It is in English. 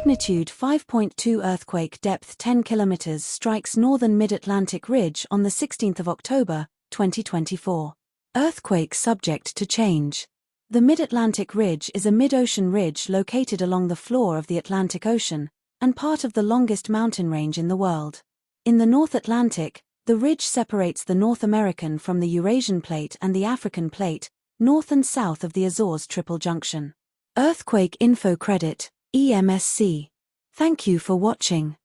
Magnitude 5.2 earthquake, depth 10 kilometers, strikes northern mid-Atlantic ridge on the 16th of October, 2024. Earthquake subject to change. The Mid-Atlantic Ridge is a mid-ocean ridge located along the floor of the Atlantic Ocean, and part of the longest mountain range in the world. In the North Atlantic, the ridge separates the North American from the Eurasian Plate and the African Plate, north and south of the Azores Triple Junction. Earthquake Info Credit, EMSC. Thank you for watching.